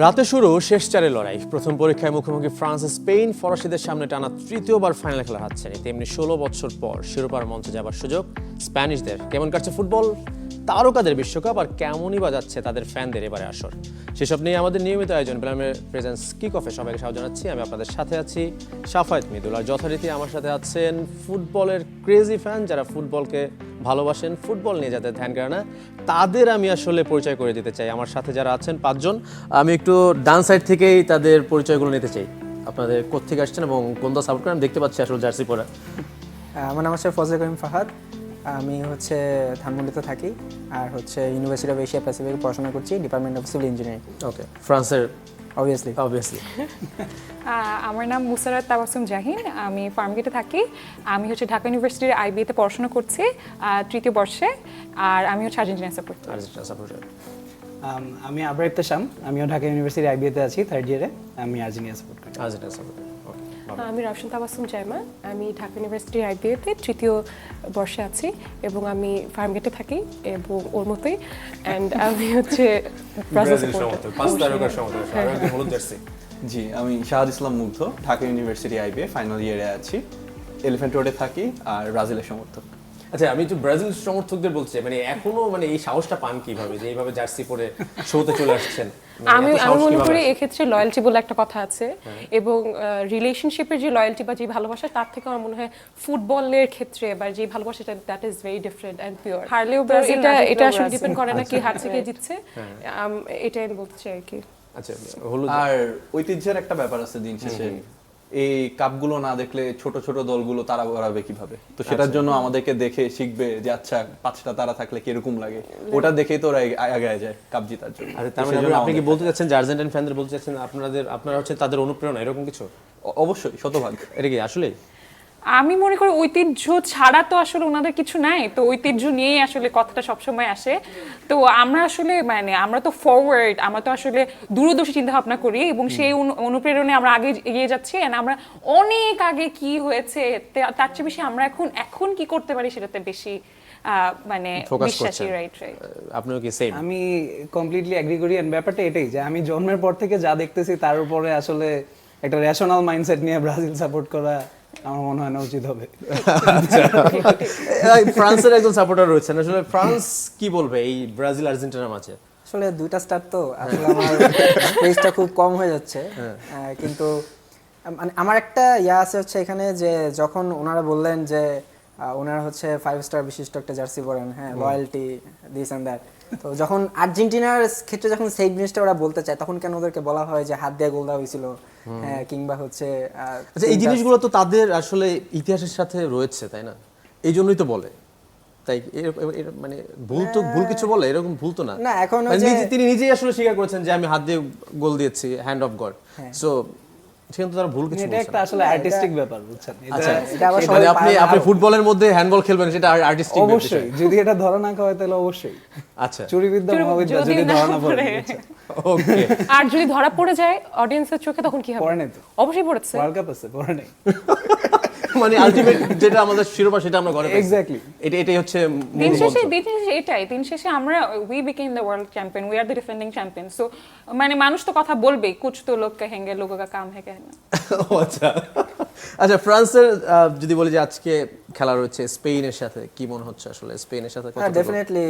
রাতে শুরু শেষ চারের লড়াই। প্রথম পরীক্ষায় মুখোমুখি ফ্রান্স স্পেন। ফরাসিদের সামনে টানা তৃতীয়বার ফাইনাল খেলার হাতছানি। তেমনি 16 বছর পর শিরোপার মঞ্চে যাবার সুযোগ স্প্যানিশদের। কেমন কাটছে ফুটবল তারকাদের বিশ্বকাপ, আর কেমনই বা যাচ্ছে তাদের ফ্যানদের এবারে আসর, সেসব নিয়ে আমাদের নিয়মিত আয়োজন প্ল্যানের প্রেজেন্স কিক অফে সবাইকে স্বাগত জানাচ্ছি। আমি আপনাদের সাথে আছি সাফায়েত মৃদুল, আর যথারীতি আমার সাথে আছেন ফুটবলের ক্রেজি ফ্যান, যারা ফুটবলকে ভালোবাসেন, ফুটবল নিয়ে যাদের ধ্যান করে না তাদের আমি আসলে পরিচয় করে দিতে চাই। আমার সাথে যারা আছেন পাঁচজন, আমি একটু ডান সাইড থেকেই তাদের পরিচয়গুলো নিতে চাই। আপনাদের কোত্থেকে আসছেন এবং কোন দল সাপোর্ট করেন? আমি দেখতে পাচ্ছি আসলে জার্সি পরা। আমার নাম হচ্ছে ফজলে করিম ফাহাদ। আমি হচ্ছে ধানমন্ডিতে থাকি, আর হচ্ছে ইউনিভার্সিটি অফ এশিয়া প্যাসিফিক পড়াশোনা করছি, ডিপার্টমেন্ট অফ সিভিল ইঞ্জিনিয়ারিং। ওকে, ফ্রান্সের অবভিয়াসলি। আমার নাম মুসারাত তাবাসসুম জাহিন। আমি ফার্মগেটে থাকি। আমি হচ্ছে ঢাকা ইউনিভার্সিটির আইবিএতে পড়াশোনা করছি তৃতীয় বর্ষে, আর আমি হচ্ছে আর্জেন্টিনা সাপোর্টার। আমি আবরার ইফতেশাম। আমিও ঢাকা ইউনিভার্সিটি আইবিএতে আছি থার্ড ইয়ারে। আমি আর্জেন্টিনা সাপোর্ট করি। আমি রওশন তাবাসসুম জাইমা। আমি ঢাকা ইউনিভার্সিটির আইবিএতে তৃতীয় বর্ষে আছি এবং আমি ফার্মগেটে থাকি এবং ওর মতোই। অ্যান্ড আমি হচ্ছে ব্রাজিল সাপোর্টার। জি, আমি শাহাদ ইসলাম মুগ্ধ, ঢাকা ইউনিভার্সিটি আইবিএ ফাইনাল ইয়ারে আছি, এলিফ্যান্ট রোডে থাকি আর ব্রাজিলের সমর্থক। আচ্ছা, আমি একটু ব্রাজিল সমর্থকদের বলছি, মানে এখনো মানে এই সাহসটা পান কিভাবে যে এইভাবে জার্সি পরে শোতে চলে আসছেন? আমি মনে করি এক্ষেত্রে লয়্যালটি বলে একটা কথা আছে, এবং রিলেশনশিপের যে লয়্যালটি বা যে ভালোবাসা, তার থেকে আমার মনে হয় ফুটবলের ক্ষেত্রে বা যে ভালোবাসাটা, that is very different and pure. হারলেও এটা আসলে ডিপেন্ড করে না কি হারছে কে জিতছে, এটাই আমি বলতে চাই আর কি। আচ্ছা, আর ঐতিহ্যের একটা ব্যাপার আছে দিন শেষে, এই কাপগুলো না দেখলে ছোট ছোট দলগুলো তারা গড়াবে কিভাবে? তো সেটার জন্য আমাদেরকে দেখে শিখবে যে আচ্ছা পাঁচটা তারা থাকলে কিরকম লাগে, ওটা দেখেই তো ওরা আগে যায় কাপ জেতার জন্য। আরে তার মানে আপনি কি বলতে চাচ্ছেন যে আর্জেন্টাইন ফ্যানদের বলতে চাচ্ছেন আপনারা হচ্ছে তাদের অনুপ্রেরণা, এরকম কিছু? অবশ্যই, শতভাগ। এটা কি আসলে? আমি মনে করি ঐতিহ্য ছাড়া তো আসলে ওনাদের কিছু নাই, তো ঐতিহ্য নিয়েই আসলে কথাটা সবসময় আসে। তো আমরা আসলে আমরা তো ফরওয়ার্ড, আমরা তো আসলে দূরদর্শী চিন্তা ভাবনা করি, এবং সেই অনুপ্রেরণায় আমরা আগে এগিয়ে যাচ্ছি। এন্ড আমরা অনেক আগে কি হয়েছে তার চেয়ে বেশি আমরা এখন কি করতে পারি সেটাতে বেশি বিশ্বাসী। রাইট। আপনিও কি সেম? আমি কমপ্লিটলি এগ্রি করি। এন্ড ব্যাপারটা এটাই যে আমি জন্মের পর থেকে যা দেখতেছি তার উপরে আসলে একটা রেশনাল মাইন্ডসেট নিয়ে ব্রাজিল সাপোর্ট করা আমার মনে হয় না উচিত হবে। ফ্রান্সের একজন সাপোর্টার রয়েছেন, আসলে ফ্রান্স কি বলবে এই ব্রাজিল আর্জেন্টিনার মাঝে? আসলে দুইটা স্টার তো আসলে আমার পেজটা খুব কম হয়ে যাচ্ছে, কিন্তু মানে আমার একটা আছে হচ্ছে এখানে, যে যখন ওনারা বললেন যে ওনারা হচ্ছে 5 স্টার বিশিষ্ট একটা জার্সি পরেন, হ্যাঁ, লয়্যালটি দিস এন্ড দ্যাট, তো যখন আর্জেন্টিনার ক্ষেত্রে যখন সেই জিনিসটা ওরা বলতে চায়, তখন কেন ওদেরকে বলা হয় যে হাত দিয়ে গোল দেওয়া হয়েছিল, হ্যাঁ, কিংবা হচ্ছে আচ্ছা, এই জিনিসগুলো তো তাদের আসলে ইতিহাসের সাথে রয়েছে, তাই না? এই জন্যই তো বলে, তাই মানে ভুল কিছু বলে, এরকম ভুল তো না। না, এখন তিনি নিজেই আসলে স্বীকার করেছেন যে আমি হাত দিয়ে গোল দিয়েছি, হ্যান্ড অফ গড। সো সেখানে তো তারা ভুল কিছু এটা একটা আসলে আর্টিস্টিক ব্যাপার, বুঝছেন? আচ্ছা, মানে আপনি ফুটবলের মধ্যে হ্যান্ডবল খেলবেন, সেটা আর্টিস্টিক ব্যাপার। অবশ্যই, যদি এটা ধরা না হয় তাহলে অবশ্যই। আচ্ছা, চুরিবিদ্যা মহাবিদ্যা যদি ধরা না পড়ে, ওকে। আর যদি ধরা পড়ে যায় অডিয়েন্সের চোখে, তখন কি হবে? পড়ে নাই তো, অবশ্যই পড়েছে। ওয়ার্ল্ড কাপ আছে, পড়ে নাই। মানে আলটিমেট যেটা আমাদের শিরোপা, সেটা আমরা ঘরে পাই। এক্স্যাক্টলি, এটাই হচ্ছে দিন শেষে আমরা we became the world champion, we are the defending champion. So মানুষ তো কথা বলবেই, কুছ তো লোক কহেঙ্গে, লোগোं का काम है कहना। আচ্ছা আচ্ছা, ফ্রান্সের যদি বলি যে আজকে খেলা রয়েছে স্পেনের সাথে, কি মনে হচ্ছে আসলে স্পেনের সাথে? Definitely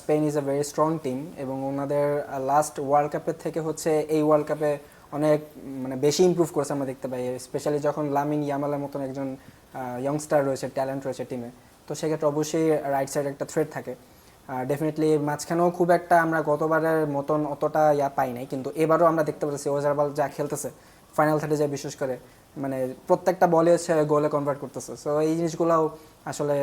Spain is a very strong team, এবং ওনাদের লাস্ট ওয়ার্ল্ড কাপের থেকে হচ্ছে এই ওয়ার্ল্ড কাপে অনেক বেশি ইমপ্রুভ করেছে আমরা দেখতে পাই, স্পেশালি যখন লামিন ইয়ামালের মতন একজন ইয়ংস্টার রয়েছে, ট্যালেন্ট রয়েছে টিমে, তো সেক্ষেত্রে অবশ্যই রাইট সাইড একটা থ্রেট থাকে। ডেফিনেটলি মাঝখানেও খুব একটা আমরা গতবারের মতন অতটা পাই নাই, কিন্তু এবারও আমরা দেখতে পাচ্ছি ওজারবাল যা খেলতেছে ফাইনাল থার্ডে যায়, বিশেষ করে প্রত্যেকটা বলে হচ্ছে গোলে কনভার্ট করতেছে। সো এই জিনিসগুলোও আসলে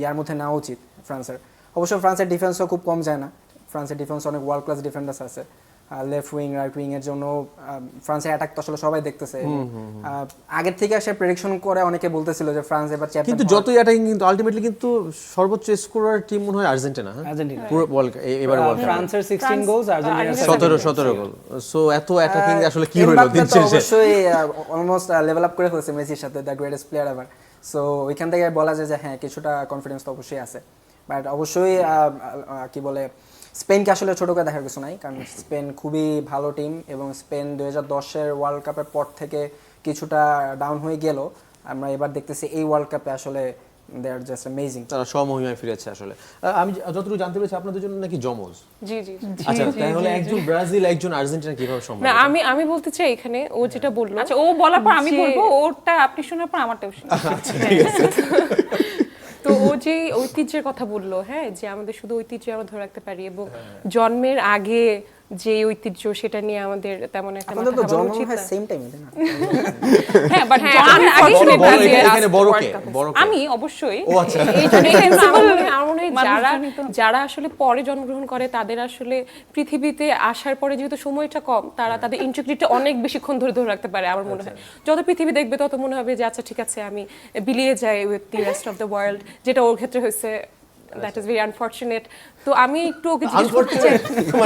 ইয়ার মধ্যে নেওয়া উচিত ফ্রান্সের। অবশ্য ফ্রান্সের ডিফেন্সও খুব কম যায় না, ফ্রান্সের ডিফেন্স অনেক ওয়ার্ল্ড ক্লাস ডিফেন্ডার্স আছে। লেফট উইং, রাইট উইং এর জন্য ফ্রান্সের অ্যাটাক তো আসলে সবাই দেখতেছে। আগের থেকে আসলে প্রেডিকশন করে অনেকে বলতেছিল যে ফ্রান্স এবার চ্যাম্পিয়ন, কিন্তু যতই অ্যাটাকিং, কিন্তু আলটিমেটলি কিন্তু সর্বোচ্চ স্কোরার টিম মনে হয় আর্জেন্টিনা। পুরো ওয়ার্ল্ড এবার ওয়ার্ল্ড কাপ ফ্রান্সের 16 গোলস, আর্জেন্টিনার 17 গোল। সো এত অ্যাটাকিং আসলে কি হলো দিন শেষে? অবশ্যই অলমোস্ট লেভেল আপ করে ফেলেছে মেসির সাথে, the greatest player ever. So ওইখান থেকে বলা যায় যে হ্যাঁ, কিছুটা কনফিডেন্স তো অবশ্যই আছে, বাট অবশ্যই কি বলে স্পেনকে আসলে ছোট করে দেখার কিছু নাই, কারণ স্পেন খুবই ভালো টিম এবং স্পেন 2010-এর ওয়ার্ল্ড কাপের পর থেকে কিছুটা ডাউন হয়ে গেল, আমরা এবার দেখতেছি এই ওয়ার্ল্ড কাপে আসলে দে আর জাস্ট অ্যামেজিং। তারা স্বমহিমায় ফিরেছে আসলে। আমি যতটুকু জানতে পেরেছি আপনাদের জন্য নাকি জমজ। জি জি আচ্ছা, তাহলে একজন ব্রাজিল একজন আর্জেন্টিনা কিভাবে সম্ভব? না, আমি বলতে চাই এখানে ও যেটা বললো, আচ্ছা, ও বলার পর আমি যে- বলবো, ওরটা আপনি শোনার পর আমারটাও শুনুন। আচ্ছা ঠিক আছে। তো ও যে ঐতিহ্যের কথা বললো, হ্যাঁ, যে আমাদের শুধু ঐতিহ্য আমরা ধরে রাখতে পারি এবং জন্মের আগে যে ঐতিহ্য সেটা নিয়ে আমাদের তেমন একটা আপনাদের মাথা তো ঘামানো জন্ম উচিত হয় না। সেম টাইমে, তাই না? হ্যাঁ, বাট হ্যাঁ, জন্মের আগেই বড়- শুনে বড় ব্রাজিল এখানে- এখানে বড় কে? বড় কে? আমি অবশ্যই ও আচ্ছা। এই জন্য আমার মনে হয় মানুষজনই তো। যারা আসলে পরে জন্মগ্রহণ করে তাদের আসলে পৃথিবীতে আসার পরে যেহেতু সময়টা কম, তারা তাদের ইন্টিগ্রিটি অনেক বেশিক্ষণ ধরে ধরে রাখতে পারে আমার মনে হয়। যত পৃথিবী দেখবে তত মনে হবে যে আচ্ছা ঠিক আছে আমি বিলিয়ে যাই with the rest of the world, যেটা ওর ক্ষেত্রে হয়েছে। That is very unfortunate. তো আমি একটু ওকে জিজ্ঞেস করতে চাই,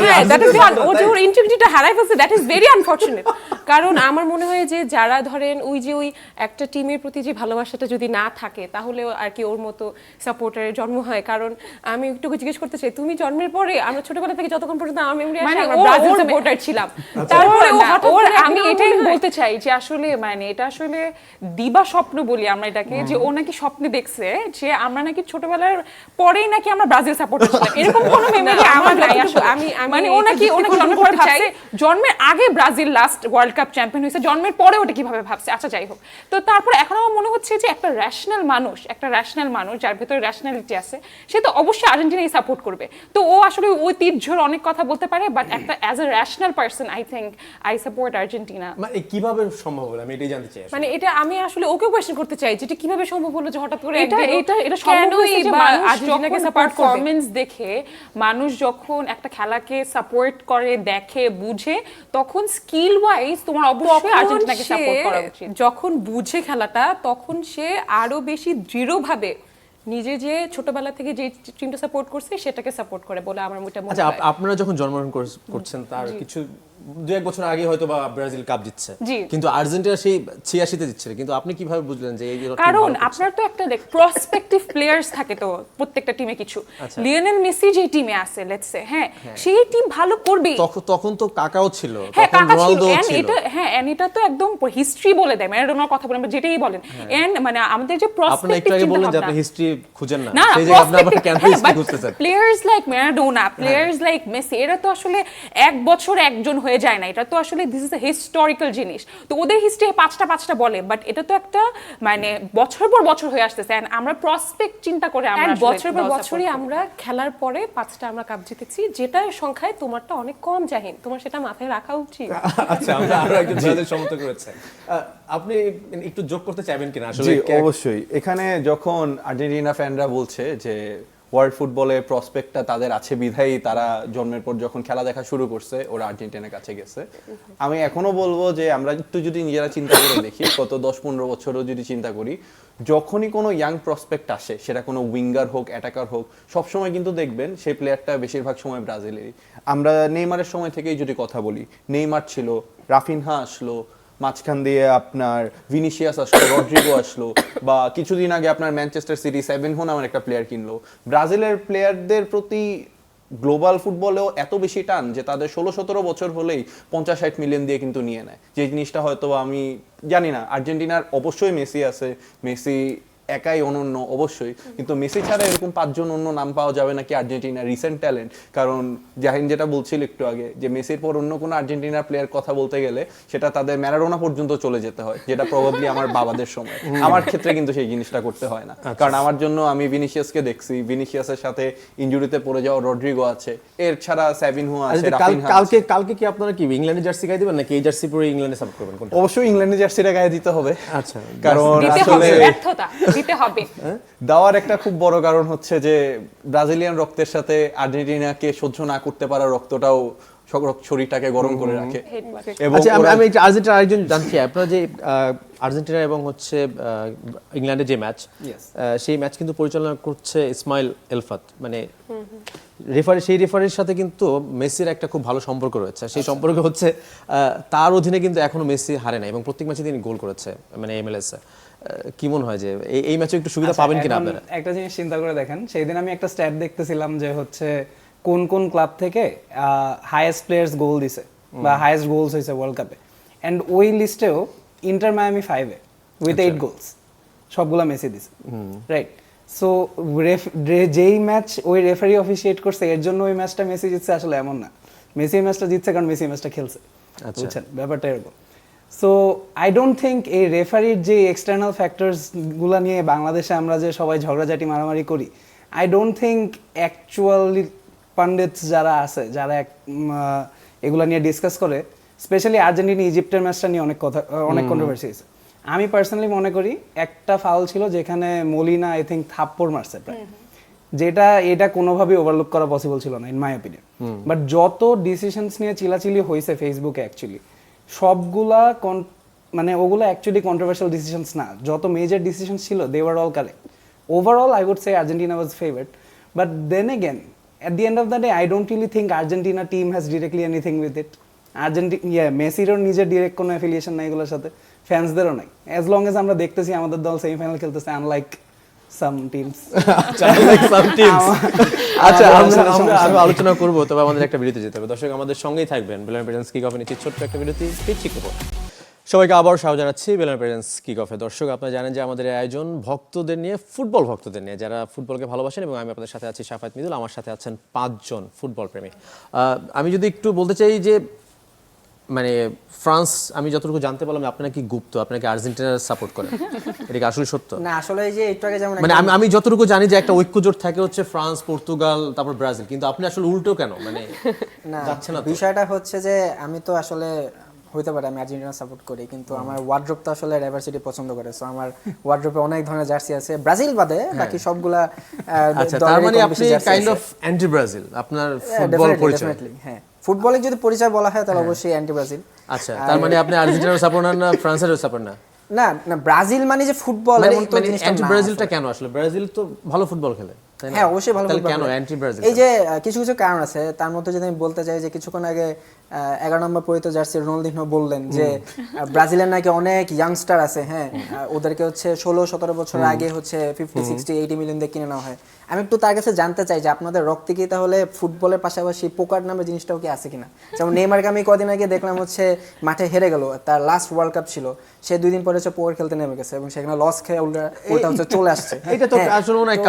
হ্যাঁ, দ্যাট ইজ ও যে ওর ইন্টিগ্রিটিটা হারাই ফেলছে, দ্যাট ইজ ভেরি আনফরচুনেট। কারণ আমার মনে হয় যে যারা ধরেন ওই যে ওই একটা টিমের প্রতি যে ভালোবাসাটা যদি না থাকে তাহলে আর কি ওর মতো সাপোর্টারের জন্ম হয়। কারণ আমি একটু ওকে জিজ্ঞেস করতে চাই, তুমি জন্মের পরে আমরা ছোটবেলা থেকে যতক্ষণ পর্যন্ত আমার মেমরি আছে মানে আমরা ওর- ব্রাজিল ওর- সাপোর্টার ছিলাম, তারপরে ও না, হঠাৎ ওর করে আমি আমার এটাই মনে হয়- বলতে চাই যে আসলে মানে এটা আসলে দিবা স্বপ্ন বলি আমরা এটাকে, যে ও নাকি স্বপ্নে দেখছে যে আমরা নাকি ছোটবেলার পরেই নাকি আমরা ব্রাজিল সাপোর্টার ছিলাম, এরকম কোনো মেমরি আমার নাই আসলে। মানে ও নাকি জন্মের পরে ভাবছে, জন্মের আগে Brazil last world cup champion হয়েছে, জন্মের পরে ওটা কিভাবে ভাবছে। আচ্ছা যাই হোক, তো তারপর এখন আমার মনে হচ্ছে যে একটা র্যাশনাল মানুষ যার ভেতরে র্যাশনালিটি আছে, সে তো অবশ্যই আর্জেন্টিনাই সাপোর্ট করবে। তো ও আসলে ঐতিহ্যর অনেক কথা বলতে পারে, বাট একটা as a rational person I think I support Argentina. মানে কিভাবে সম্ভব হলো আমি এটাই জানতে চাই আসলে। মানে এটা আমি আসলে ওকে কোয়েশ্চেন করতে চাই যে এটা কিভাবে সম্ভব হলো যে হঠাৎ করে এটা একদিন ও এটা এটা সম্ভব কেনই হয়েছে যে বা মানুষ আর্জেন্টিনাকে যখন সাপোর্ট করবে। পারফরম্যান্স দেখে, মানুষ যখন একটা খেলাকে সাপোর্ট করে, দেখে, বুঝে, তখন স্কিল ওয়াইজ তোমার অবশ্যই আর্জেন্টিনাকে সাপোর্ট করা উচিত। যখন বুঝে খেলাটা তখন সে আরো বেশি দৃঢ়ভাবে নিজে যে ছোটবেলা থেকে যে টিমটা সাপোর্ট করছে সেটাকে সাপোর্ট করে বলে আমার এটা মনে আচ্ছা, হয়। আপনারা যখন জন্মগ্রহণ করছেন তার কিছু 2-1 বছর আগে হয়তো বা ব্রাজিল কাপ জিতছে, জি। কিন্তু আর্জেন্টিনা সেই 86-তে জিতছিল, কিন্তু আপনি কিভাবে বুঝলেন যে এই যে কারণ আপনার তো একটা প্রসপেক্টিভ প্লেয়ার্স থাকে তো প্রত্যেকটা টিমে কিছু। লিওনেল মেসি যে টিমে আছে লেটস সে, হ্যাঁ, সেই টিম ভালো করবে। তখন তো কাকাও ছিল, হ্যাঁ, তখন কাকা ছিল, রোনালদো and ছিল। এটা হ্যাঁ, and এটা তো একদম হিস্ট্রি বলে দেয়, ম্যারাডোনার কথা বলেন বা যেটাই বলেন, এন্ড মানে আমাদের যে আপনি প্রসপেক্টিভ একটু আগে চিন্তা বললেন যে ভাবনা, আপনি হিস্ট্রি খুঁজেন না, না সেই যে আপনি আবার কেন হিস্ট্রি খুঁজতেছেন? Players like Maradona, players like Messi, এরা তো আসলে এক বছর একজন হয়ে যায় না, এটা তো আসলে দিস ইজ এ হিস্টোরিক্যাল জিনিস। তো ওদের হিস্ট্রি পাঁচটা বলে, বাট এটা তো একটা মানে বছর পর বছর হয়ে আসতেছে, and আমরা প্রসপেক্ট চিন্তা করে আমরা And আসলে বছর পর দল support বছরই করি। আমরা খেলার পরে 5টা আমরা কাপ জিতেছি, যেটার সংখ্যায় তোমারটা অনেক কম জাহিন, তোমার সেটা মাথায় রাখা উচিত। আচ্ছা, আমরা আরো একজন ব্রাজিল সমর্থক রয়েছে, আপনি একটু যোগ করতে চাইবেন কিনা আসলে? জি অবশ্যই। এখানে যখন আর্জেন্টিনা ফ্যানরা বলছে যে ওয়ার্ল্ড ফুটবলে প্রসপেক্টটা তাদের আছে বিধায়ী তারা জন্মের পর যখন খেলা দেখা শুরু করছে ওরা আর্জেন্টিনার কাছে গেছে, আমি এখনো বলবো যে আমরা একটু যদি নিজেরা চিন্তা করে দেখি, গত 10-15 বছরও যদি চিন্তা করি, যখনই কোনো ইয়াং প্রসপেক্ট আসে, সেটা কোনো উইঙ্গার হোক, অ্যাটাকার হোক, সবসময় কিন্তু দেখবেন সেই প্লেয়ারটা বেশিরভাগ সময় ব্রাজিলেরই। আমরা নেইমারের সময় থেকেই যদি কথা বলি, নেইমার ছিল, রাফিনহা আসলো, মাঝখান দিয়ে আপনার ভিনিসিয়াস আসলো, রড্রিগো আসলো, বা কিছুদিন আগে আপনার ম্যানচেস্টার সিটি সেভেনহো নামের একটা প্লেয়ার কিনলো। ব্রাজিলের প্লেয়ারদের প্রতি গ্লোবাল ফুটবলেও এত বেশি টান যে তাদের 16-17 বছর হলেই 50-60 মিলিয়ন দিয়ে কিন্তু নিয়ে নেয়, যে জিনিসটা হয়তো আমি জানি না। আর্জেন্টিনার অবশ্যই মেসি আছে, মেসি একাই অনন্য অবশ্যই, কিন্তু মেসি ছাড়া এরকম 5 জন অন্য নাম পাওয়া যাবে নাকি আর্জেন্টিনার রিসেন্ট ট্যালেন্ট? কারণ জাহিন যেটা বলছিল একটু আগে, যে মেসির পর অন্য কোনো আর্জেন্টিনার প্লেয়ার কথা বলতে গেলে সেটা তাদের ম্যারাডোনা পর্যন্ত চলে যেতে হয়, যেটা প্রবাবলি আমার বাবাদের সময়। আমার ক্ষেত্রে কিন্তু সেই জিনিসটা করতে হয় না, কারণ আমার জন্য আমি ভিনিসিয়াসকে দেখছি, ভিনিসিয়াসের সাথে ইনজুরিতে পড়ে যাওয়া রড্রিগো আছে, এর ছাড়া সেভিনহো আছে, রাফিনহা আছে। কালকে কি আপনারা কি ইংল্যান্ডের জার্সি গায়ে দিবেন নাকি এই জার্সি পরে ইংল্যান্ডে সাপোর্ট করবেন কোনটা? অবশ্যই ইংল্যান্ডের জার্সিটা গায়ে দিতে হবে। আচ্ছা, কারণ দিতে আসলে হবে, ব্যর্থতা দিতে হবে। দেওয়ার একটা খুব বড় কারণ হচ্ছে যে ব্রাজিলিয়ান রক্তের সাথে আর্জেন্টিনাকে সহ্য না করতে পারা রক্তটাও শরীরটাকে গরম করে রাখে। এবং আচ্ছা, ওরা- আমি আর্জেন্টিনা আরেকজন জানছি, আপনারা যে আর্জেন্টিনা এবং হচ্ছে ইংল্যান্ডের যে ম্যাচ, সেই ম্যাচ কিন্তু পরিচালনা করছে ইসমাইল এলফাত, মানে সেই রেফারির সাথে কিন্তু মেসির একটা খুব ভালো সম্পর্ক রয়েছে। সেই সম্পর্ক হচ্ছে তার অধীনে কিন্তু এখনো মেসি হারে নাই এবং প্রত্যেক ম্যাচে তিনি গোল করেছে, মানে MLS এ। কি মনে হয় যে এই ম্যাচে একটু সুবিধা পাবেন কিনা এখন আপনারা? একটা জিনিস চিন্তা করে দেখেন, সেই দিন আমি একটা স্ট্যাট দেখতেছিলাম যে হচ্ছে কোন কোন ক্লাব থেকে হাইয়েস্ট প্লেয়ার্স গোল দিছে বা হাইয়েস্ট গোলস হয়েছে ওয়ার্ল্ড কাপে, অ্যান্ড ওই লিস্টেও ইন্টার মায়ামি 5-এ উইথ 8 গোলস, সবগুলা মেসি দিছে, রাইট? সো যেই ম্যাচ ওই রেফারি অফিসিয়েট করছে এর জন্য ওই ম্যাচটা মেসি জিতছে, আসলে এমন না। মেসি ম্যাচটা জিতছে কারণ মেসি ম্যাচটা খেলছে, বুঝছেন ব্যাপারটা এরকম। সো আই ডোন্ট থিঙ্ক এই রেফারির যে এক্সটার্নাল ফ্যাক্টরসগুলো নিয়ে বাংলাদেশে আমরা যে সবাই ঝগড়াঝাটি মারামারি করি, আই ডোন্ট থিঙ্ক অ্যাকচুয়ালি পান্ডিতস যারা আছে, যারা এগুলা নিয়ে ডিসকাস করে, স্পেশালি আর্জেন্টিনা ইজিপ্টের ম্যাচটা নিয়ে অনেক কন্ট্রোভার্সি হয়েছে। আমি পার্সোনালি মনে করি একটা ফাউল ছিল যেখানে মলিনা আই থিঙ্ক থাপ্পড় মারছে প্রায়, এটা কোনোভাবেই ওভারলুক করা পসিবল ছিল না ইন মাই অপিনিয়ন। বাট যত ডিসিশনস নিয়ে চিলাচিলি হয়েছে ফেসবুকে, অ্যাকচুয়ালি সবগুলা মানে ওগুলো অ্যাকচুয়ালি কন্ট্রোভার্সিয়াল ডিসিশনস না, যত মেজর ডিসিশনস ছিল they were all correct. Overall I would say Argentina was favourite, but then again at the end of the day I don't really think Argentina team has directly anything with it. মেসিরও নিজের direct কোনো affiliation নাই এগুলোর সাথে, ফ্যান্সদেরও নাই, as long age আমরা দেখতেছি আমাদের দল সেমিফাইনাল খেলতেছে, আনলাইক সাম টিমস। আচ্ছা, আমরা আরো আলোচনা করব, তবে আমাদের একটা বিরতি যেতে হবে। দর্শক আমাদের সঙ্গেই থাকবেন, বেলুন প্রেজেন্স কিক অফে নিচ্ছি ছোট্ট একটা বিরতি, ফিরছি খুব। সবাইকে আবার স্বাগত জানাচ্ছি বেলুন প্রেজেন্স কিক অফে। দর্শক আপনারা জানেন যে আমাদের এই আয়োজন ভক্তদের নিয়ে, ফুটবল ভক্তদের নিয়ে, যারা ফুটবলকে ভালোবাসেন, এবং আমি আপনাদের সাথে আছি শাফাত মিদুল, আমার সাথে আছেন 5 জন ফুটবল প্রেমী। আমি যদি একটু বলতে চাই যে মানে ফ্রান্স, আমি যতটুকু জানতে পারলাম আপনি নাকি গুপ্ত, আপনাকে আর্জেন্টিনার সাপোর্ট করেন, এটা কি আসলে সত্য? না আসলে এই যে একটু আগে যেমন মানে আমি যতটুকু জানি যে একটা ঐক্যজোট থাকে হচ্ছে ফ্রান্স, পর্তুগাল, তারপর ব্রাজিল, কিন্তু আপনি আসলে উল্টো কেন, মানে না যাচ্ছে না তো? বিষয়টা হচ্ছে যে আমি তো আসলে হইতে পারে আমি আর্জেন্টিনা সাপোর্ট করি, কিন্তু আমার ওয়ার্ড্রোব তো আসলে ডাইভার্সিটি পছন্দ করে, সো আমার ওয়ার্ড্রোবে অনেক ধরনের জার্সি আছে, ব্রাজিল বাদে বাকি সবগুলা আচ্ছা, তার মানে আপনি কাইন্ড অফ অ্যান্টি ব্রাজিল আপনার ফুটবল পরিচয়? ডেফিনেটলি হ্যাঁ, ফুটবলে যদি পরিচয় বলা হয় তাহলে অবশ্যই অ্যান্টি ব্রাজিল। আচ্ছা, তার মানে আপনি আর্জেন্টিনার সাপোর্ট না ফ্রান্সের সাপোর্ট না? না না, ব্রাজিল মানে যে ফুটবল এমন তো জিনিসটা অ্যান্টি না। ব্রাজিলটা কেন আসলে? ব্রাজিল তো ভালো ফুটবল খেলে, তাই না? হ্যাঁ অবশ্যই ভালো তাহলে ফুটবল কেন খেলে। Anti Brazil? এই যে কিছু কিছু কারণ আছে, তার মধ্যে যদি আমি বলতে চাই যে কিছুক্ষণ আগে 11 নম্বর পরিহিত জার্সি রোনালদিনহো বললেন যে ব্রাজিলের নাকি অনেক ইয়াংস্টার আছে, হ্যাঁ ওদেরকে হচ্ছে 16-17 বছর আগে হচ্ছে 50-60-80 মিলিয়ন দিয়ে কিনে নেওয়া হয়। আমি একটু তার কাছে জানতে চাই যে আপনাদের রক্তে কি তাহলে ফুটবলের পাশাপাশি পোকার নামে জিনিসটাও কি আছে কিনা? যেমন নেইমারকে আমি কদিন আগে দেখলাম হচ্ছে মাঠে হেরে গেল, তার লাস্ট ওয়ার্ল্ড কাপ ছিল, সে 2 দিন পরে হচ্ছে পোকার খেলতে নেমে গেছে এবং সেখানে লস খেয়ে ওটা হচ্ছে চলে আসছে। এটা তো আসলে মনে হয়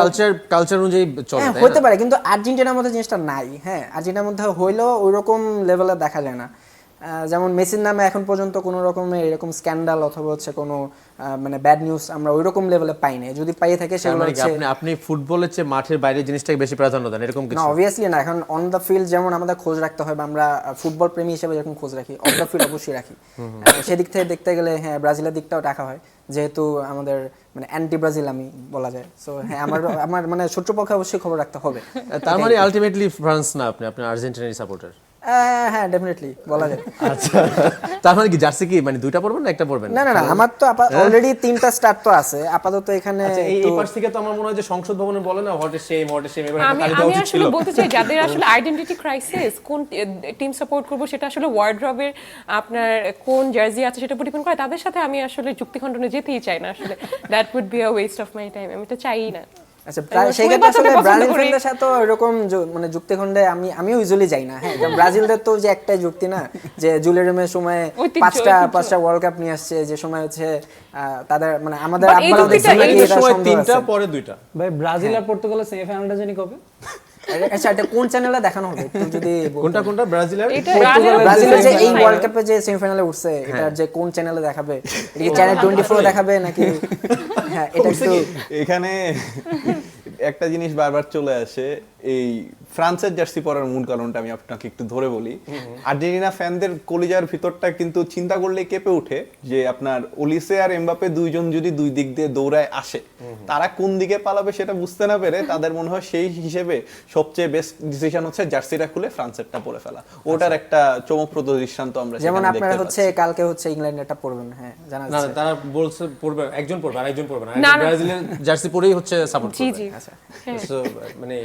কালচার অনুযায়ী চলে, হ্যাঁ তাই না? হতে পারে, কিন্তু আর্জেন্টিনার মধ্যে জিনিসটা নাই। হ্যাঁ আর্জেন্টিনার মধ্যে হইলেও ওইরকম লেভেলে দেখা যায় না। যেমন মেসির নামে এখন পর্যন্ত কোনো রকমের এরকম স্ক্যান্ডাল অথবা হচ্ছে কোনো মানে ব্যাড নিউজ আমরা ওইরকম লেভেলে পাই না, যদি পাইয়ে থাকে সেগুলো হচ্ছে আপনি ফুটবলের চেয়ে মাঠের বাইরের জিনিসটাকে বেশি প্রাধান্য দেন, এরকম না। কিছু? অবভিয়াসলি না, এখন অন দ্য ফিল্ড যেমন আমাদের খোঁজ রাখতে হয় বা আমরা ফুটবল প্রেমী হিসেবে যেরকম খোঁজ রাখি, অন দ্য ফিল্ড অবশ্যই রাখি। সেদিক থেকে দেখতে গেলে হ্যাঁ ব্রাজিলের দিকটাও রাখা হয়, যেহেতু আমাদের মানে অ্যান্টি ব্রাজিল আমি বলা যায়। সো হ্যাঁ আমার মানে শত্রুপক্ষে অবশ্যই খবর রাখতে হবে। তার মানে আলটিমেটলি ফ্রান্স না, আপনি আর্জেন্টিনার সাপোর্টার? হ্যাঁ ডেফিনেটলি বলা যায়। আচ্ছা, তার মানে কি জার্সি কি মানে দুইটা পরবেন না একটা পরবেন? না না না, আমার তো অলরেডি 3টা স্টার্ট তো আছে আপাতত এখানে। আচ্ছা, এই পাশ থেকে তো আমার মনে হয় যে সংসদ ভবনে বলে না হোয়াট ইজ শেম এবার একটা আমি তালি দেওয়া আমি উচিত ছিল। আসলে বলতে চাই যাদের আসলে আইডেন্টিটি ক্রাইসিস, কোন টিম সাপোর্ট করবো সেটা আসলে ওয়ার্ড্রবের আপনার কোন জার্সি আছে সেটা উপর ডিপেন্ড করে, তাদের সাথে আমি আসলে যুক্তিখণ্ডনে যেতেই চাই না আসলে। That would be a waste of my time, আমি তো চাইই না। আচ্ছা সেই ক্ষেত্রে আসলে ব্রাজিল ফ্যানদের সাথে এরকম মানে যুক্তিখণ্ডে আমিও ইউজুয়ালি যাই না। হ্যাঁ ব্রাজিলদের তো যে একটাই যুক্তি না যে জুলেরমের সময় 5টা ওয়ার্ল্ড কাপ নিয়ে আসছে, যে সময় হচ্ছে তাদের মানে আমাদের সময় 3টা পরে 2টা। ভাই ব্রাজিল আর পর্তুগালের সেমিফাইনালটা জানি কবে? আচ্ছা এটা কোন চ্যানেলে দেখানো হবে একটু যদি কোনটা ব্রাজিলের ব্রাজিলের যে এই ওয়ার্ল্ড কাপে যে সেমিফাইনালে উঠছে এটা যে কোন চ্যানেলে দেখাবে? এটা কি চ্যানেল 24 দেখাবে নাকি? হ্যাঁ এটা একটু এখানে একটা জিনিস বারবার চলে আসে, এই ফ্রান্সের জার্সি পরার মূল কারণটা আমি আপনাকে একটু ধরে বলি। আর্জেন্টিনা ফ্যানদের কলিজার ভিতরটা কিন্তু চিন্তা করলে কেঁপে ওঠে যে আপনার ওলিসে আর এমবাপে দুইজন যদি দুই দিক দিয়ে দৌড়ায় আসে, তারা কোন দিকে পালাবে সেটা বুঝতে না পেরে তাদের মনে হয় সেই হিসেবে সবচেয়ে বেস্ট ডিসিশন হচ্ছে জার্সিটা খুলে ফ্রান্সেরটা পরে ফেলা। ওটার একটা চমকপ্রদ দৃষ্টান্ত আমরা যেমন আপনারা হচ্ছে কালকে হচ্ছে ইংল্যান্ডেরটা পড়বেন। হ্যাঁ জানা না, যাচ্ছে তারা বলছে পড়বে একজন পড়বে আর একজন পড়বে না, ব্রাজিলের জার্সি পরেই হচ্ছে সাপোর্ট করবে। জি আচ্ছা সো মানে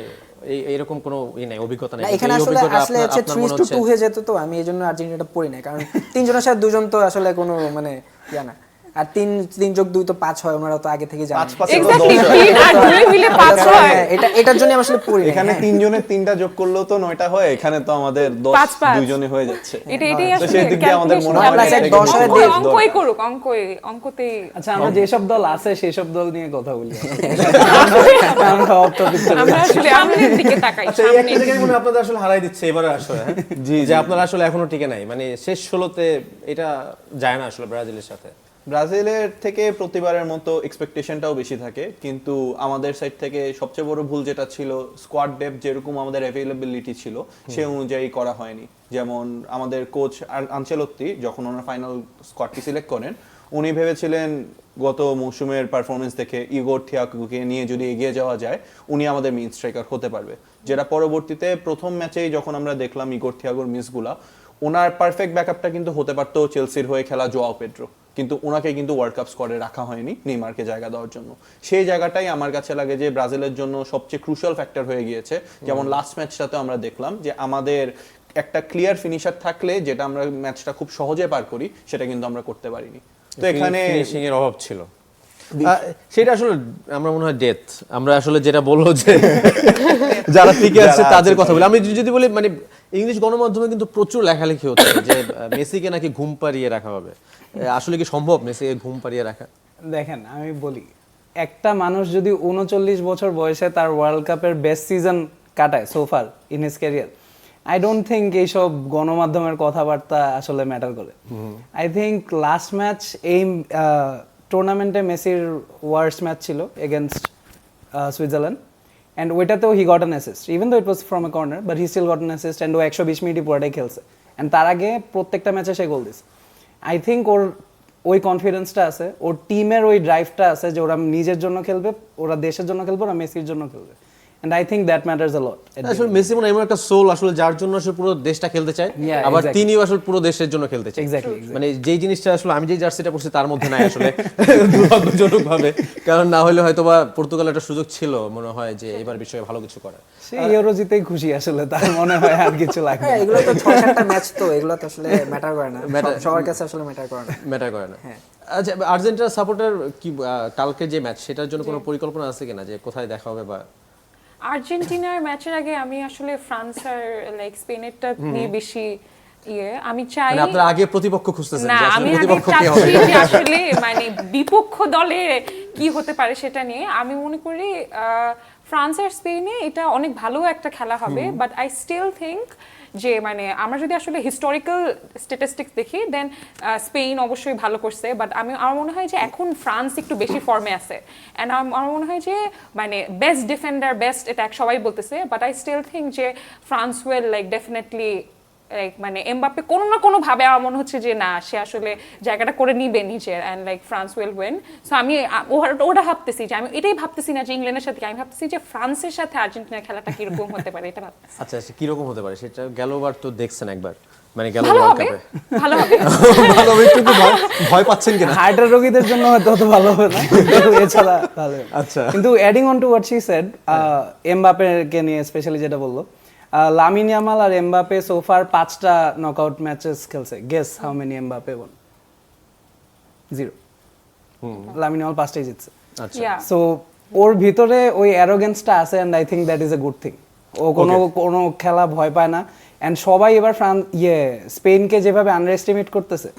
এইরকম কোনো নাই, অভিজ্ঞতা নাই। এখানে আসলে হচ্ছে 3:2 হয়ে যেত, তো আমি এইজন্য আর্জেন্টিনাটা পড়ি না, কারণ তিনজনের সাথে দুজন তো আসলে কোনো মানে ইয়া না। আর 3+2 তো 5 হয়, ওনারা তো আগে থেকে জানেন। 5 এক্স্যাক্টলি 3 আর 2 মিলে 5 হয়। হ্যাঁ, এটার জন্য আমি আসলে পড়ি না। এখানে 3 জনের 3টা যোগ করলেও তো 9টা হয়, এখানে তো আমাদের 10 5 দুইজনে হয়ে যাচ্ছে। এটাই তো আসলে সেই দিক দিয়ে আমাদের মনে হয় আমরা না স্যার এটা 10 এর কিন্তু অঙ্কই করুক, অঙ্কতেই আচ্ছা, আমরা যেসব দল আছে সেই সব দল নিয়ে কথা বলি। আমরা off topic চলে আমরা আসলে সামনের দিকে তাকাই, আচ্ছা, এই সামনে একটা জায়গায় মনে হয় আপনাদের আসলে হারাই দিচ্ছে এবারে আসলে, হ্যাঁ? যে আপনারা আসলে এখনো টিকে নাই, মানে শেষ 16তে এটা যায় না আসলে ব্রাজিলের সাথে। ব্রাজিলের থেকে প্রতিবারের মতো এক্সপেকটেশনটাও বেশি থাকে, কিন্তু আমাদের সাইড থেকে সবচেয়ে বড় ভুল যেটা ছিল, স্কোয়াড ডেপথ যেরকম আমাদের অ্যাভেলেবিলিটি ছিল সেই অনুযায়ী করা হয়নি। যেমন আমাদের কোচ আনচেলত্তি যখন ওনার ফাইনাল স্কোয়াডটি সিলেক্ট করেন, উনি ভেবেছিলেন গত মৌসুমের পারফরমেন্স দেখে ইগোর থিয়াগোকে নিয়ে যদি এগিয়ে যাওয়া যায় উনি আমাদের মেইন স্ট্রাইকার হতে পারবে, যেটা পরবর্তীতে প্রথম ম্যাচেই যখন আমরা দেখলাম ইগোর থিয়াগোর মিসগুলা, ওনার পারফেক্ট ব্যাকআপটা কিন্তু হতে পারতো চেলসির হয়ে খেলা জোয়াও পেড্রো, কিন্তু ওনাকে কিন্তু ওয়ার্ল্ড কাপ স্কোয়াডে রাখা হয়নি নেইমারকে জায়গা দেওয়ার জন্য। সেই জায়গাটাই আমার কাছে লাগে যে ব্রাজিলের জন্য সবচেয়ে ক্রুশাল ফ্যাক্টর হয়ে গিয়েছে। যেমন লাস্ট ম্যাচটাতে আমরা দেখলাম যে আমাদের একটা ক্লিয়ার ফিনিশার থাকলে যেটা আমরা ম্যাচটা খুব সহজে পার করি, সেটা কিন্তু আমরা করতে পারিনি। তো এখানে ফিনিশিং এর অভাব ছিল, সেটা আসলে আমরা মনে হয় ডেথ। আমরা আসলে যেটা বললো যে যারা টিকে আছে তাদের কথা বলি। আমি যদি বলি, মানে ইংলিশ গণমাধ্যমে কিন্তু প্রচুর লেখালেখি হচ্ছে যে মেসিকে নাকি ঘুম পাড়িয়ে রাখা হবে। আসলে কি সম্ভব মেসিকে ঘুম পাড়িয়ে রাখা? দেখেন, আমি বলি, একটা মানুষ যদি 39 বছর বয়সে তার ওয়ার্ল্ড কাপের বেস্ট সিজন কাটায় সোফার in his career, I don't think এইসব গণমাধ্যমের কথাবার্তা আসলে ম্যাটার করে। আই থিঙ্ক লাস্ট ম্যাচ এই টুর্নামেন্টে মেসির ওয়ার্স্ট ম্যাচ ছিল এগেনস্ট সুইজারল্যান্ড, অ্যান্ড ওইটাতেও he got an assist, even though it was from a corner, but he still got an assist, and ও 120 মিনিটই পুরোটাই খেলছে, অ্যান্ড তার আগে প্রত্যেকটা ম্যাচে সে গোল দিছে। আই থিঙ্ক ওর ওই কনফিডেন্সটা আছে, ওর টিমের ওই ড্রাইভটা আছে যে ওরা নিজের জন্য খেলবে, ওরা দেশের জন্য খেলবে, ওরা মেসির জন্য খেলবে, and I think that matters a lot. আসলে মেসি মনে হয় এমন একটা সোল আসলে যার জন্য আসলে পুরো দেশটা খেলতে চায়, Yeah, আবার exactly. তিনিও আসলে পুরো দেশের জন্য খেলতে চায়। Exactly. মানে যেই জিনিসটা আসলে আমি যে জার্সিটা পরছি তার মধ্যে নাই আসলে দুর্ভাগ্যজনক ভাবে, কারণ না হলে হয়তো বা পর্তুগালের একটা সুযোগ ছিল মনে হয় যে এবার বিষয়ে ভালো কিছু করার। সে ইউরো জিতেই খুশি আসলে, তার মনে হয় আর কিছু লাগবে হ্যাঁ, না। এগুলো তো 6-7টা ম্যাচ, তো এগুলো তো আসলে ম্যাটার করে না, সবার কাছে আসলে ম্যাটার করে না। ম্যাটার করে না। আচ্ছা, আর্জেন্টিনার সাপোর্টার কি কালকে যে ম্যাচ সেটার জন্য কোনো পরিকল্পনা আছে কিনা, যে কোথায় দেখা হবে? বা আর্জেন্টিনার ম্যাচের আগে আমি আসলে ফ্রান্স আর লাইক স্পেনেরটা নিয়ে বেশি আমি চাই, মানে আপনারা আগে প্রতিপক্ষ খুঁজতেছেন না যে আসলে আমি আগে প্রতিপক্ষ কে হবে? চাচ্ছি যে আসলে মানে বিপক্ষ দলে কি হতে পারে সেটা নিয়ে। আমি মনে করি ফ্রান্স আর স্পেনে এটা অনেক ভালো একটা খেলা হবে, বাট আই স্টিল থিঙ্ক যে মানে আমরা যদি আসলে হিস্টোরিক্যাল স্ট্যাটিস্টিক্স দেখি দেন স্পেন অবশ্যই ভালো করছে, বাট আমার মনে হয় যে এখন ফ্রান্স একটু বেশি ফর্মে আছে, অ্যান্ড আমার মনে হয় যে মানে বেস্ট ডিফেন্ডার বেস্ট অ্যাটাক সবাই বলতেছে, বাট আই স্টিল থিঙ্ক যে France will like definitely like মানে এমবাপ্পে কোনো না কোনো ভাবে আমার মনে হচ্ছে যে না সে আসলে জায়গাটা করে নিবে নিজের, and like France will win. So আমি ওটা ভাবতেছি যে আমি এটাই ভাবতেছি না যে ইংল্যান্ডের সাথে, আমি ভাবতেছি যে ফ্রান্সের সাথে আর্জেন্টিনার খেলাটা কিরকম হতে পারে এটা ভাবতেছি। আচ্ছা আচ্ছা, কিরকম হতে পারে সেটা গেলবার তো দেখছেন একবার, মানে গেল ভালো ওয়ার্ল্ড হবে, কাপে ভালো হবে। ভালো হবে, একটু ভয় পাচ্ছেন কিনা? হার্টের রোগীদের জন্য হয়তো অত ভালো হবে না, কিন্তু এছাড়া ভালো হবে। আচ্ছা। কিন্তু adding on to what she said, এমবাপেকে নিয়ে স্পেশালি যেটা বললো, লামিন ইয়ামাল আর এমবাপে সোফার 5টা নকআউট ম্যাচেস খেলছে। Guess how many Mbappe won? 0। Lamine Yamal 5টাই জিতছে। আচ্ছা, Yeah. সো ওর ভিতরে ওই অ্যারোগেন্সটা আছে, and I think that is a good thing. ও কোনো খেলা ভয় পায় না, অ্যান্ড সবাই এবার স্পেনকে যেভাবে আন্ডার এস্টিমেট করতেছে,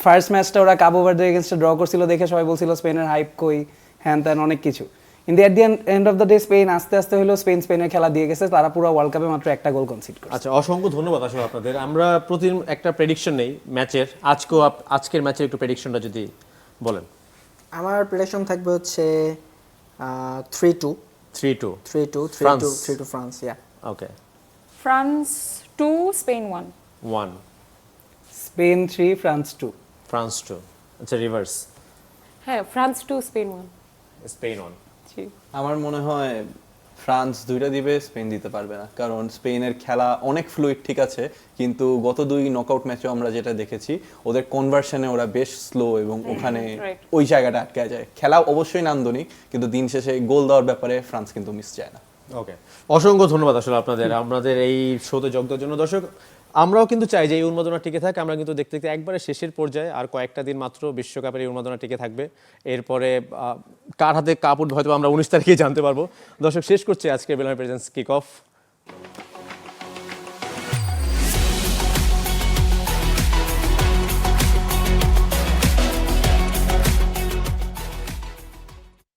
ফার্স্ট ম্যাচটা ওরা কাবো ভার্দের এগেনস্টে ড্র করছিল দেখে সবাই বলছিল স্পেনের হাইপ কই, হ্যান ত্যান অনেক কিছু, কিন্তু at the end of the day Spain আস্তে আস্তে হলেও স্পেনের খেলা দিয়ে গেছে, তারা পুরো ওয়ার্ল্ড কাপে মাত্র একটা গোল কনসিড করছে। আচ্ছা, অসংখ্য ধন্যবাদ আসলে আপনাদের। আমরা প্রতিদিন একটা প্রেডিকশন নেই ম্যাচের, আজকের ম্যাচের একটু প্রেডিকশনটা যদি বলেন। আমার প্রেডিকশন থাকবে হচ্ছে 3-2 3-2 3-2 France. Yeah, okay. France 2 Spain 1। 1 Spain 3 France 2। France 2। আচ্ছা, রিভার্স। হ্যাঁ, ফ্রান্স 2 স্পেন 1। স্পেন 1। জি। আমার মনে হয় ফ্রান্স 2টা দিবে, স্পেন দিতে পারবে না, কারণ স্পেনের খেলা অনেক ফ্লুইড ঠিক আছে, কিন্তু গত 2 নকআউট ম্যাচে আমরা যেটা দেখেছি ওদের কনভার্সনে ওরা বেশ স্লো, এবং ওখানে right. ওই জায়গাটা আটকে যায়। খেলা অবশ্যই নান্দনিক, কিন্তু দিন শেষে গোল দেওয়ার ব্যাপারে ফ্রান্স কিন্তু মিস যায় না। ওকে, অসংখ্য ধন্যবাদ আসলে আপনাদের আমাদের এই শোতে যোগ দেওয়ার জন্য। দর্শক, আমরাও কিন্তু চাই যে এই উন্মাদনা টিকে থাকে। আমরা কিন্তু দেখতে দেখতে একবারে শেষের পর্যায়ে আর কয়েকটা দিন মাত্র বিশ্বকাপের এই উন্মাদনা টিকে থাকবে। এরপরে কার হাতে কাপ উঠবে হয়তো আমরা 19 তারিখেই জানতে পারবো। দর্শক, শেষ করছি আজকে বেলমের প্রেজেন্স কিক অফ।